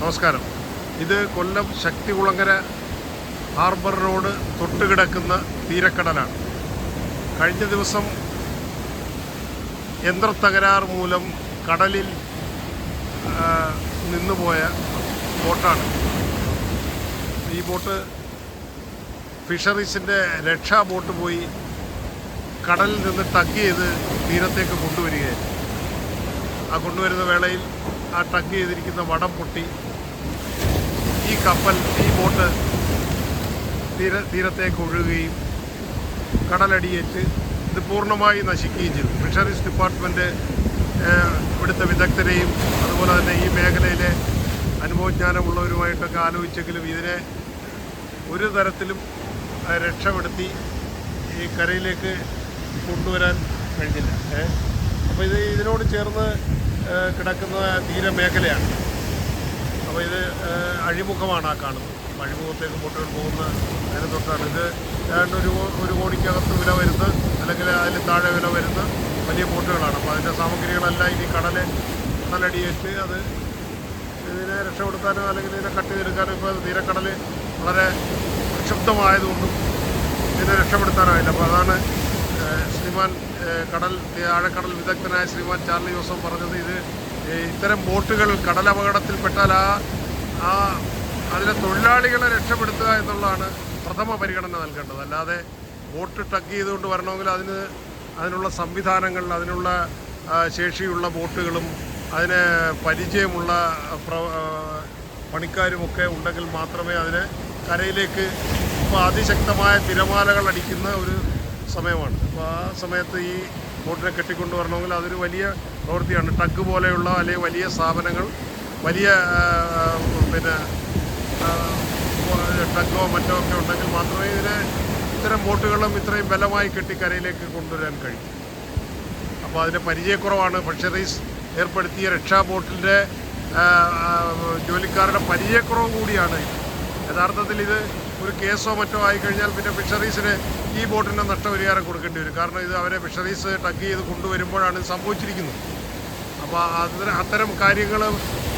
നമസ്കാരം. ഇത് കൊല്ലം Sakthikulangara harbour road തൊട്ടുകിടക്കുന്ന തീരക്കടലാണ്. കഴിഞ്ഞ ദിവസം യന്ത്രത്തകരാർ മൂലം കടലിൽ നിന്നുപോയ ബോട്ടാണ്. ഈ ബോട്ട് ഫിഷറീസിൻ്റെ രക്ഷാ ബോട്ട് പോയി കടലിൽ നിന്ന് ടഗ് ചെയ്ത് തീരത്തേക്ക് കൊണ്ടുവരികയായിരുന്നു. ആ കൊണ്ടുവരുന്ന വേളയിൽ ആ ടഗ് ചെയ്തിരിക്കുന്ന വടം പൊട്ടി ഈ ബോട്ട് തീരത്തേക്ക് ഒഴുകുകയും കടലടിയേറ്റ് ഇത് പൂർണ്ണമായി നശിക്കുകയും ചെയ്തു. ഫിഷറീസ് ഡിപ്പാർട്ട്മെൻറ്റ് ഇവിടുത്തെ വിദഗ്ധരെയും അതുപോലെ തന്നെ ഈ മേഖലയിലെ അനുഭവജ്ഞാനമുള്ളവരുമായിട്ടൊക്കെ ആലോചിച്ചെങ്കിലും ഇതിനെ ഒരു തരത്തിലും രക്ഷപ്പെടുത്തി ഈ കരയിലേക്ക് കൊണ്ടുവരാൻ കഴിഞ്ഞില്ല. അപ്പോൾ ഇതിനോട് ചേർന്ന് കിടക്കുന്ന തീരമേഖലയാണ്. അപ്പോൾ ഇത് അഴിമുഖമാണ് ആ കാണുന്നത്. അഴിമുഖത്തേക്ക് ബോട്ടുകൾ പോകുന്ന അതിന് തൊട്ടാണ്. ഇത് ഏതാണ്ട് ഒരു കോടിക്കകത്ത് വില വരുന്ന അല്ലെങ്കിൽ അതിൽ താഴെ വില വരുന്ന വലിയ ബോട്ടുകളാണ്. അപ്പോൾ അതിൻ്റെ സാമഗ്രികളെല്ലാം ഇനി കടലടിയേറ്റ് ഇതിനെ രക്ഷപ്പെടുത്താനോ അല്ലെങ്കിൽ ഇതിനെ കട്ട് ചെയ്തെടുക്കാനോ ഇപ്പോൾ തീരക്കടൽ വളരെ പ്രക്ഷുബ്ധമായതുകൊണ്ടും ഇതിനെ രക്ഷപ്പെടുത്താനായില്ല. അപ്പോൾ അതാണ് ശ്രീമാൻ ആഴക്കടൽ വിദഗ്ധനായ ശ്രീമാൻ ചാർലി ജോസഫ് പറഞ്ഞത്. ഇത്തരം ബോട്ടുകൾ കടലപകടത്തിൽപ്പെട്ടാൽ അതിലെ തൊഴിലാളികളെ രക്ഷപ്പെടുത്തുക എന്നുള്ളതാണ് പ്രഥമ പരിഗണന നൽകേണ്ടത്. അല്ലാതെ ബോട്ട് ടഗ് ചെയ്തുകൊണ്ട് വരണമെങ്കിൽ അതിനുള്ള സംവിധാനങ്ങൾ, അതിനുള്ള ശേഷിയുള്ള ബോട്ടുകളും അതിന് പരിചയമുള്ള പണിക്കാരുമൊക്കെ ഉണ്ടെങ്കിൽ മാത്രമേ അതിനെ കരയിലേക്ക്, ഇപ്പോൾ അതിശക്തമായ തിരമാലകൾ അടിക്കുന്ന ഒരു സമയമാണ്. അപ്പോൾ ആ സമയത്ത് ഈ ബോട്ടിനെ കെട്ടിക്കൊണ്ട് വരണമെങ്കിൽ അതൊരു വലിയ പ്രവൃത്തിയാണ്. ടഗ് പോലെയുള്ള അല്ലെങ്കിൽ വലിയ സ്ഥാപനങ്ങൾ, വലിയ ടഗോ മറ്റോ ഒക്കെ ഉണ്ടെങ്കിൽ മാത്രമേ ഇത്തരം ബോട്ടുകളും ഇത്രയും ബലമായി കെട്ടി കരയിലേക്ക് കൊണ്ടുവരാൻ കഴിയും. അപ്പോൾ അതിൻ്റെ പരിചയക്കുറവാണ്. ഫിഷറീസ് ഏർപ്പെടുത്തിയ രക്ഷാ ബോട്ടിൻ്റെ ജോലിക്കാരുടെ പരിചയക്കുറവ് കൂടിയാണ്. യഥാർത്ഥത്തിൽ ഇത് ഒരു കേസോ മറ്റോ ആയിക്കഴിഞ്ഞാൽ പിന്നെ ഫിഷറീസിന് ഈ ബോട്ടിൻ്റെ നഷ്ടപരിഹാരം കൊടുക്കേണ്ടി വരും. കാരണം ഇത് അവരെ ഫിഷറീസ് ടഗ് ചെയ്ത് കൊണ്ടുവരുമ്പോഴാണ് ഇത് സംഭവിച്ചിരിക്കുന്നത്. അപ്പോൾ അത്തരം കാര്യങ്ങളും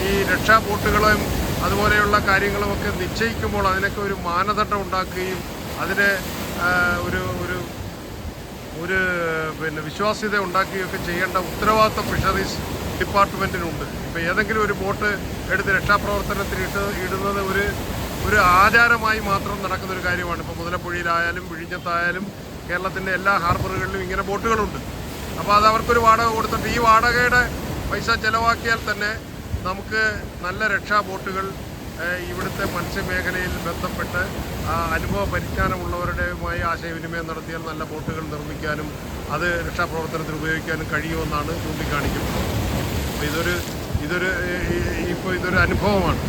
ഈ രക്ഷാ ബോട്ടുകളും അതുപോലെയുള്ള കാര്യങ്ങളുമൊക്കെ നിശ്ചയിക്കുമ്പോൾ അതിനൊക്കെ ഒരു മാനദണ്ഡം ഉണ്ടാക്കുകയും അതിന് ഒരു വിശ്വാസ്യത ഉണ്ടാക്കുകയൊക്കെ ചെയ്യേണ്ട ഉത്തരവാദിത്വം ഫിഷറീസ് ഡിപ്പാർട്ട്മെൻറ്റിനുണ്ട്. ഇപ്പോൾ ഏതെങ്കിലും ഒരു ബോട്ട് എടുത്ത് രക്ഷാപ്രവർത്തനത്തിന് ഇടുന്നത് ഒരു ആചാരമായി മാത്രം നടക്കുന്നൊരു കാര്യമാണ്. ഇപ്പോൾ മുതലപ്പുഴയിലായാലും വിഴിഞ്ഞത്തായാലും കേരളത്തിൻ്റെ എല്ലാ ഹാർബറുകളിലും ഇങ്ങനെ ബോട്ടുകളുണ്ട്. അപ്പോൾ അത് അവർക്കൊരു വാടക കൊടുത്തിട്ട് ഈ വാടകയുടെ പൈസ ചിലവാക്കിയാൽ തന്നെ നമുക്ക് നല്ല രക്ഷാ ബോട്ടുകൾ ഇവിടുത്തെ മത്സ്യമേഖലയിൽ ബന്ധപ്പെട്ട് അനുഭവ പരിജ്ഞാനമുള്ളവരുടെയുമായി ആശയവിനിമയം നടത്തിയാൽ നല്ല ബോട്ടുകൾ നിർമ്മിക്കാനും അത് രക്ഷാപ്രവർത്തനത്തിന് ഉപയോഗിക്കാനും കഴിയുമെന്നാണ് ചൂണ്ടിക്കാണിക്കുന്നത്. അപ്പോൾ ഇതൊരു അനുഭവമാണ്.